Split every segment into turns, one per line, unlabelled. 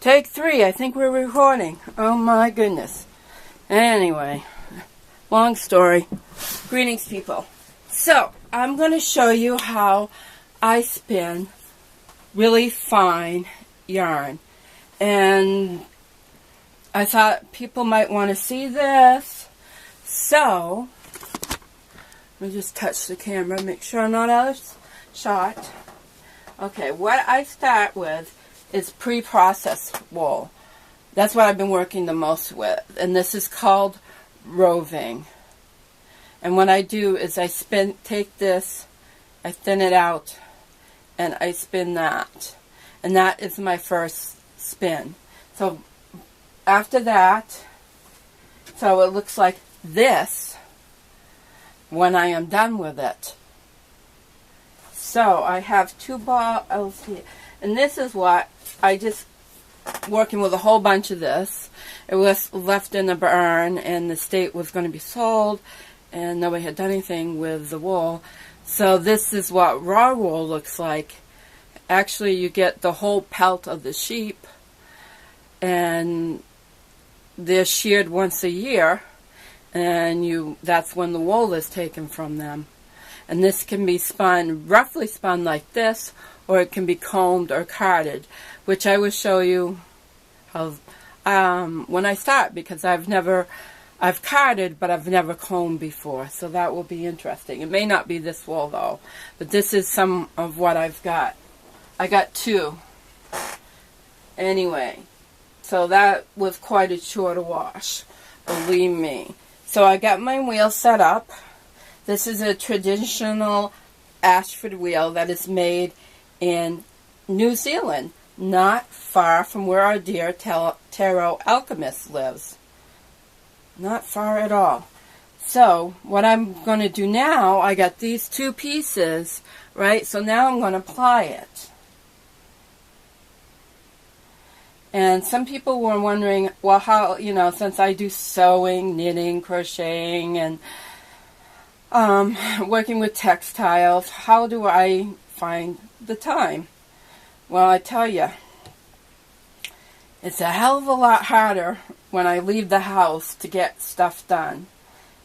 Take 3. I think we're recording. Oh my goodness. Anyway, long story. Greetings, people. So, I'm going to show you how I spin really fine yarn. And I thought people might want to see this. So, let me just touch the camera, make sure I'm not out of shot. Okay, what I start with is pre-processed wool. That's what I've been working the most with. And this is called roving. And what I do is I take this, I thin it out, and I spin that. And that is my first spin. So after that, so it looks like this when I am done with it. So I have 2 balls here. And this is what I just working with a whole bunch of this. It was left in the barn and the state was going to be sold and nobody had done anything with the wool. So this is what raw wool looks like. Actually, you get the whole pelt of the sheep and they're sheared once a year and that's when the wool is taken from them. And this can be spun, roughly spun like this, or it can be combed or carded, which I will show you how when I start, because I've carded, but I've never combed before, so that will be interesting. It may not be this wool though, but this is some of what I've got. I got 2. Anyway, so that was quite a chore to wash, believe me. So I got my wheel set up. This is a traditional Ashford wheel that is made in New Zealand, not far from where our dear tarot alchemist lives. Not far at all. So what I'm going to do now, I got these 2 pieces, right? So now I'm going to apply it. And some people were wondering, well, how, since I do sewing, knitting, crocheting, and working with textiles, how do I find the time? Well, I tell you, it's a hell of a lot harder when I leave the house to get stuff done.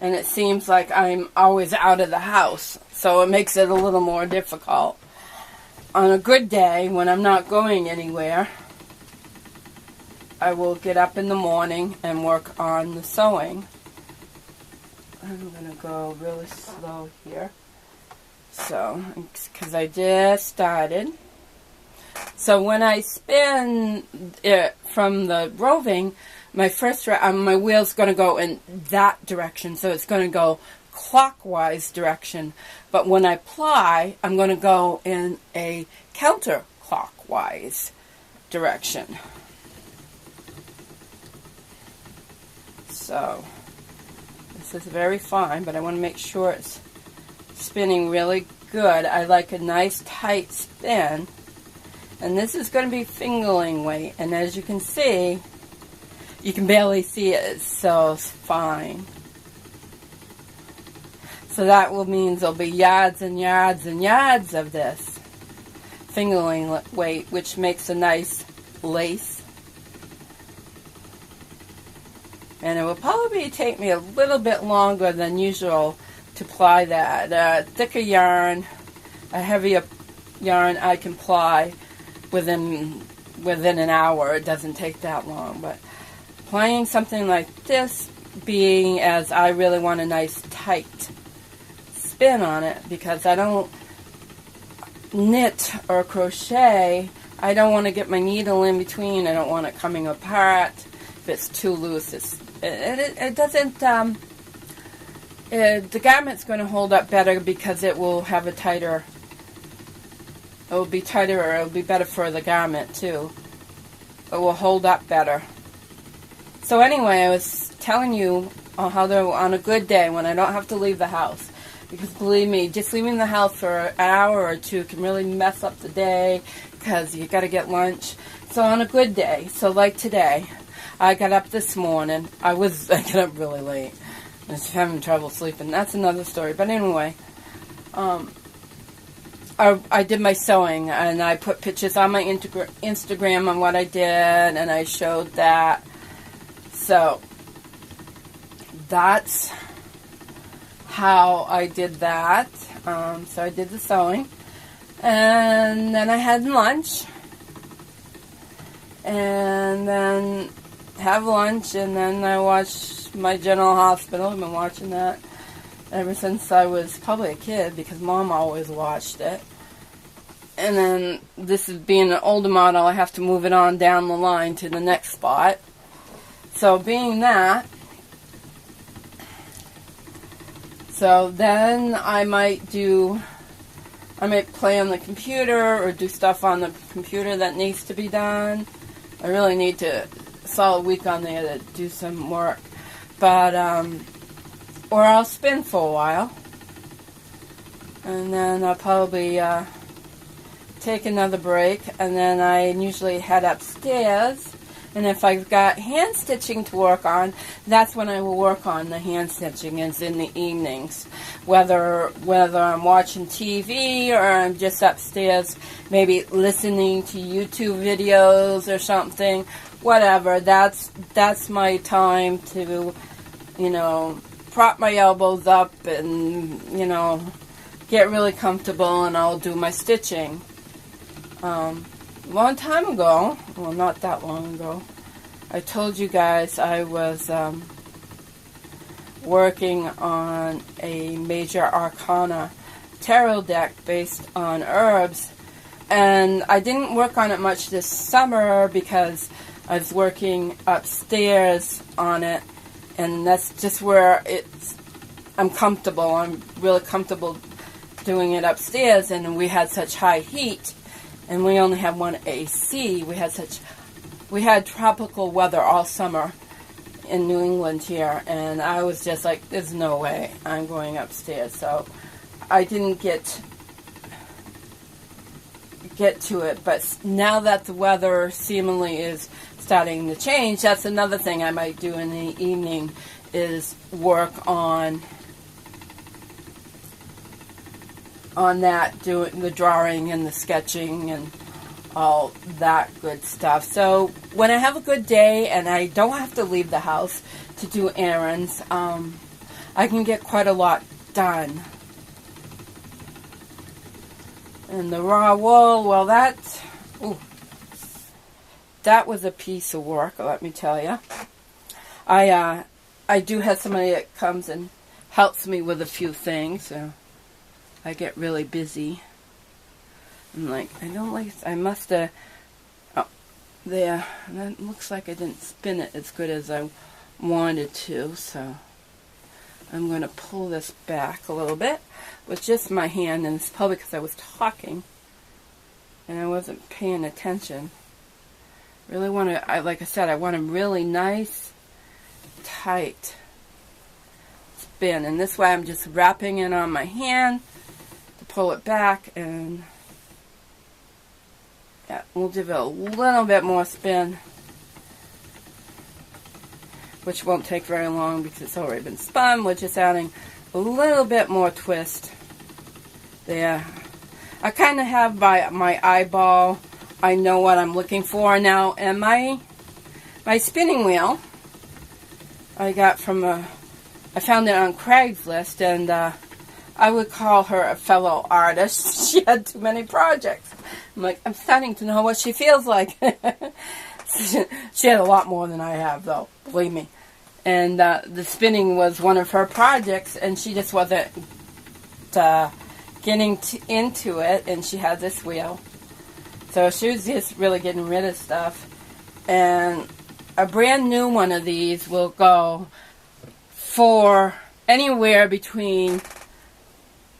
And it seems like I'm always out of the house, so it makes it a little more difficult. On a good day, when I'm not going anywhere, I will get up in the morning and work on the sewing. I'm going to go really slow here. So, because I just started. So when I spin it from the roving, my wheel's going to go in that direction. So it's going to go clockwise direction. But when I ply, I'm going to go in a counterclockwise direction. So this is very fine, but I want to make sure it's spinning really good. I like a nice tight spin. And this is going to be fingerling weight. And as you can see, you can barely see it, so it's fine. So that will mean there'll be yards and yards and yards of this fingerling weight, which makes a nice lace. And it will probably take me a little bit longer than usual to ply that. Thicker yarn, a heavier yarn I can ply within an hour. It doesn't take that long. But plying something like this, being as I really want a nice tight spin on it, because I don't knit or crochet, I don't want to get my needle in between. I don't want it coming apart. If it's too loose, it doesn't, the garment's going to hold up better because it will have a tighter, it will be tighter, or it will be better for the garment too. It will hold up better. So anyway, I was telling you how on a good day when I don't have to leave the house. Because believe me, just leaving the house for an hour or 2 can really mess up the day because you got to get lunch. So on a good day, so like today, I got up this morning. I got up really late. I was having trouble sleeping. That's another story. But anyway, I did my sewing, and I put pictures on my Instagram on what I did, and I showed that. So that's how I did that. So I did the sewing, and then I had lunch, and then have lunch, and then I watched my General Hospital. I've been watching that ever since I was probably a kid, because Mom always watched it. And then this is being an older model, I have to move it on down the line to the next spot. So being that, so then I might play on the computer or do stuff on the computer that needs to be done. I really need to solid week on there to do some work. But or I'll spin for a while, and then I'll probably take another break, and then I usually head upstairs, and if I've got hand stitching to work on, that's when I will work on the hand stitching, is in the evenings, whether I'm watching TV or I'm just upstairs maybe listening to YouTube videos or something, whatever. That's my time to, prop my elbows up and, get really comfortable, and I'll do my stitching. Long time ago, well, not that long ago, I told you guys I was working on a major arcana tarot deck based on herbs, and I didn't work on it much this summer because I was working upstairs on it, and that's just where I'm comfortable. I'm really comfortable doing it upstairs, and we had such high heat, and we only had one AC. We had tropical weather all summer in New England here, and I was just like, there's no way I'm going upstairs. So I didn't get to it, but now that the weather seemingly is starting to change, that's another thing I might do in the evening, is work on that, doing the drawing and the sketching and all that good stuff. So when I have a good day and I don't have to leave the house to do errands, I can get quite a lot done. And the raw wool, well, that was a piece of work, let me tell you. I do have somebody that comes and helps me with a few things, so I get really busy. I'm like, I must have, there, that looks like I didn't spin it as good as I wanted to, so I'm going to pull this back a little bit with just my hand, and it's probably because I was talking and I wasn't paying attention. Really want to, like I said, I want a really nice, tight spin, and this way I'm just wrapping it on my hand to pull it back, and yeah, we'll give it a little bit more spin, which won't take very long because it's already been spun. We're just adding a little bit more twist there. I kind of have my eyeball. I know what I'm looking for now, and my spinning wheel I got I found it on Craigslist, and I would call her a fellow artist. She had too many projects. I'm like, I'm starting to know what she feels like. She had a lot more than I have, though, believe me. And the spinning was one of her projects, and she just wasn't getting into it, and she had this wheel. So she was just really getting rid of stuff. And a brand new one of these will go for anywhere between,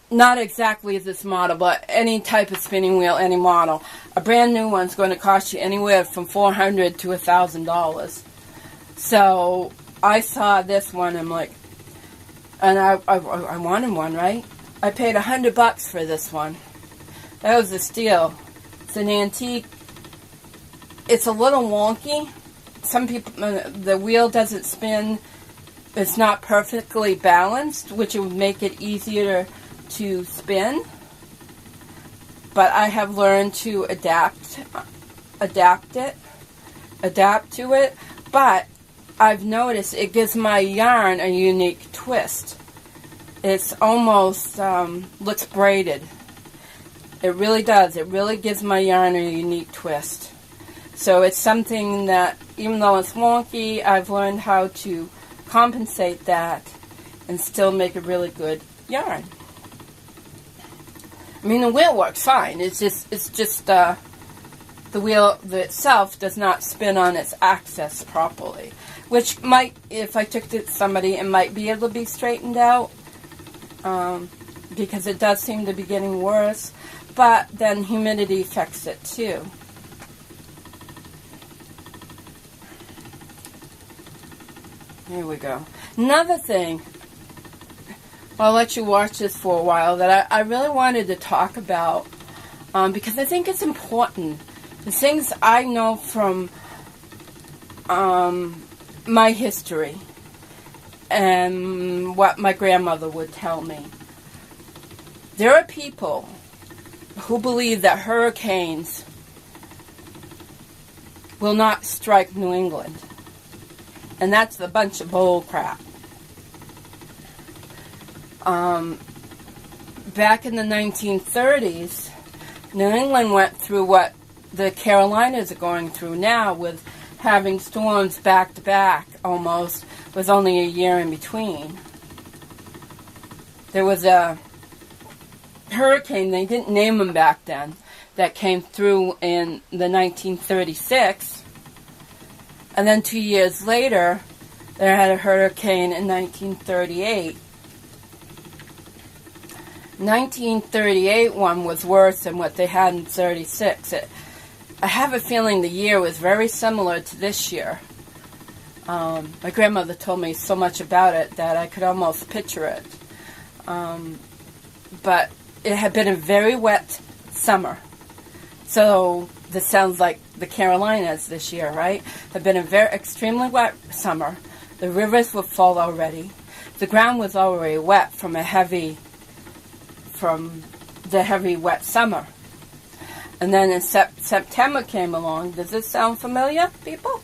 not exactly this model, but any type of spinning wheel, any model. A brand new one's going to cost you anywhere from $400 to $1,000. So I saw this one, I'm like, and I wanted one, right? I paid $100 for this one. That was a steal. It's an antique. It's a little wonky. Some people, the wheel doesn't spin. It's not perfectly balanced, which would make it easier to spin. but I have learned to adapt to it. But I've noticed it gives my yarn a unique twist. It's almost looks braided. It really does. It really gives my yarn a unique twist. So it's something that, even though it's wonky, I've learned how to compensate that and still make a really good yarn. I mean, the wheel works fine. It's just the wheel itself does not spin on its axis properly, which might, if I took it to somebody, it might be able to be straightened out, because it does seem to be getting worse. But then humidity affects it too. Here we go. Another thing, I'll let you watch this for a while, that I really wanted to talk about, because I think it's important. The things I know from my history and what my grandmother would tell me. There are people who believe that hurricanes will not strike New England. And that's a bunch of bull crap. Back in the 1930s, New England went through what the Carolinas are going through now, with having storms back to back almost, with only a year in between. There was a hurricane, they didn't name them back then, that came through in the 1936, and then 2 years later there had a hurricane in 1938. 1938 one was worse than what they had in 36. I have a feeling the year was very similar to this year. My grandmother told me so much about it that I could almost picture it. But it had been a very wet summer. So this sounds like the Carolinas this year, right? It had been a very extremely wet summer. The rivers were full already. The ground was already wet from the heavy wet summer. And then in September came along. Does this sound familiar, people?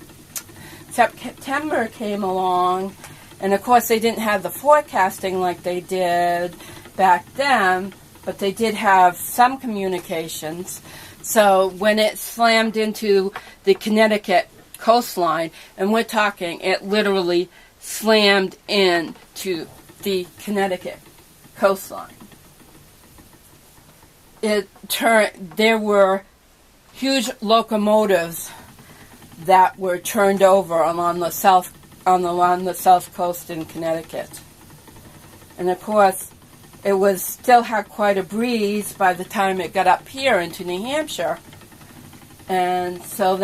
September came along, and of course they didn't have the forecasting like they did back then, but they did have some communications. So when it slammed into the Connecticut coastline, and we're talking, it literally slammed into the Connecticut coastline. There were huge locomotives that were turned over along the south coast in Connecticut. And of course, it still had quite a breeze by the time it got up here into New Hampshire. And so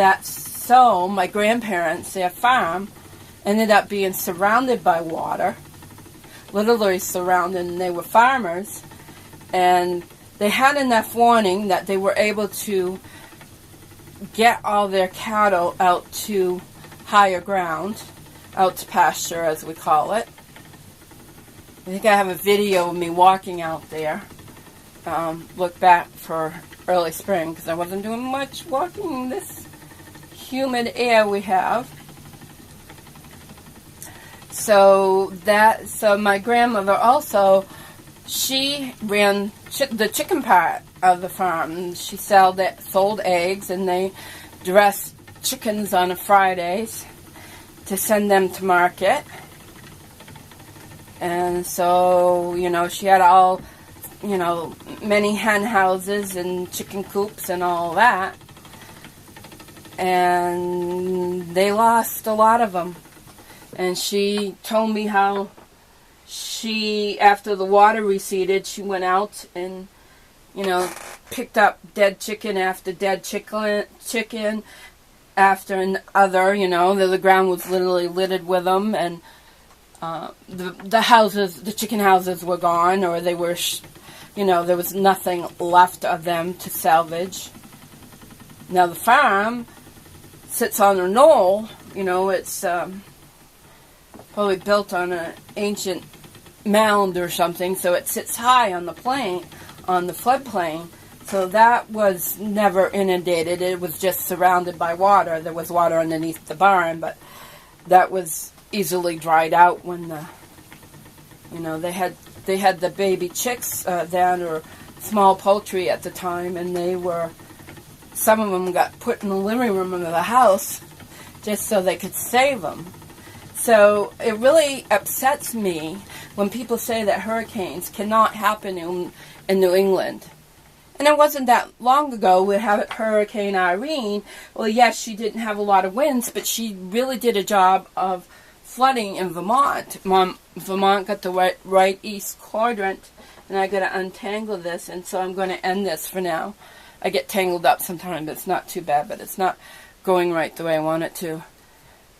my grandparents, their farm, ended up being surrounded by water, literally surrounded, and they were farmers. And they had enough warning that they were able to get all their cattle out to higher ground, out to pasture as we call it. I think I have a video of me walking out there. Look back for early spring, because I wasn't doing much walking in this humid air we have. So my grandmother also, she ran the chicken part of the farm. She sold eggs, and they dressed chickens on Fridays to send them to market. And so, she had all, many hen houses and chicken coops and all that. And they lost a lot of them. And she told me how after the water receded, she went out and, picked up dead chicken after dead chicken after another, the ground was literally littered with them, and the chicken houses were gone, or they were, there was nothing left of them to salvage. Now the farm sits on a knoll, it's probably built on an ancient mound or something, so it sits high on the floodplain. So that was never inundated. It was just surrounded by water. There was water underneath the barn, but that was easily dried out when the, they had the baby chicks then, or small poultry at the time, and some of them got put in the living room of the house just so they could save them. So it really upsets me when people say that hurricanes cannot happen in New England. And it wasn't that long ago we had Hurricane Irene. Well, yes, she didn't have a lot of winds, but she really did a job of flooding in Vermont. Vermont got the right east quadrant, and I got to untangle this, and so I'm going to end this for now. I get tangled up sometimes, but it's not too bad, but it's not going right the way I want it to.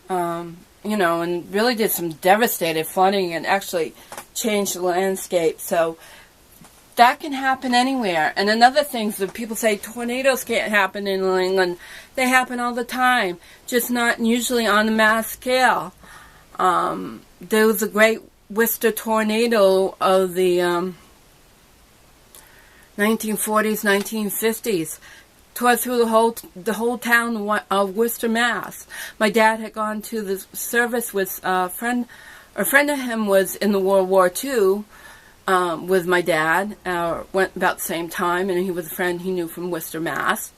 And really did some devastating flooding and actually changed the landscape. So that can happen anywhere. And another thing is that people say tornadoes can't happen in New England. They happen all the time, just not usually on a mass scale. There was a great Worcester tornado of the 1940s, 1950s. Tore through the whole town of Worcester, Mass. My dad had gone to the service with a friend of him was in the World War II with my dad. Went about the same time, and he was a friend he knew from Worcester, Mass.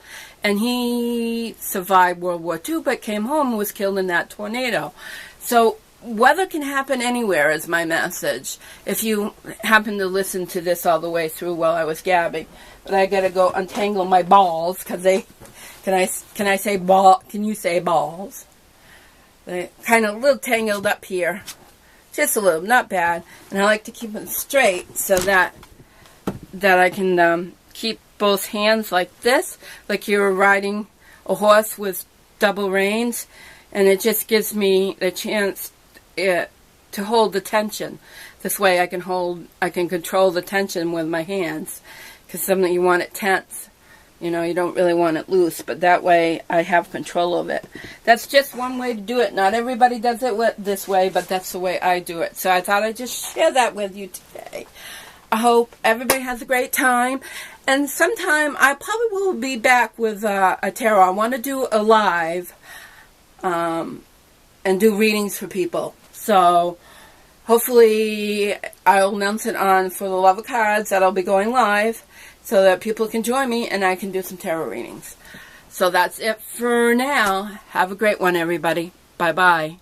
And he survived World War II, but came home and was killed in that tornado. So weather can happen anywhere is my message. If you happen to listen to this all the way through while I was gabbing. But I gotta go untangle my balls, because can I say ball? Can you say balls? They're kind of a little tangled up here. Just a little, not bad. And I like to keep them straight so that I can keep both hands like this, like you were riding a horse with double reins. And it just gives me the chance to hold the tension. This way I can control the tension with my hands. Because something you want it tense. You don't really want it loose. But that way I have control of it. That's just one way to do it. Not everybody does it this way, but that's the way I do it. So I thought I'd just share that with you today. I hope everybody has a great time. And sometime I probably will be back with a tarot. I want to do a live and do readings for people. So hopefully I'll announce it on For the Love of Cards that I'll be going live so that people can join me and I can do some tarot readings. So that's it for now. Have a great one, everybody. Bye-bye.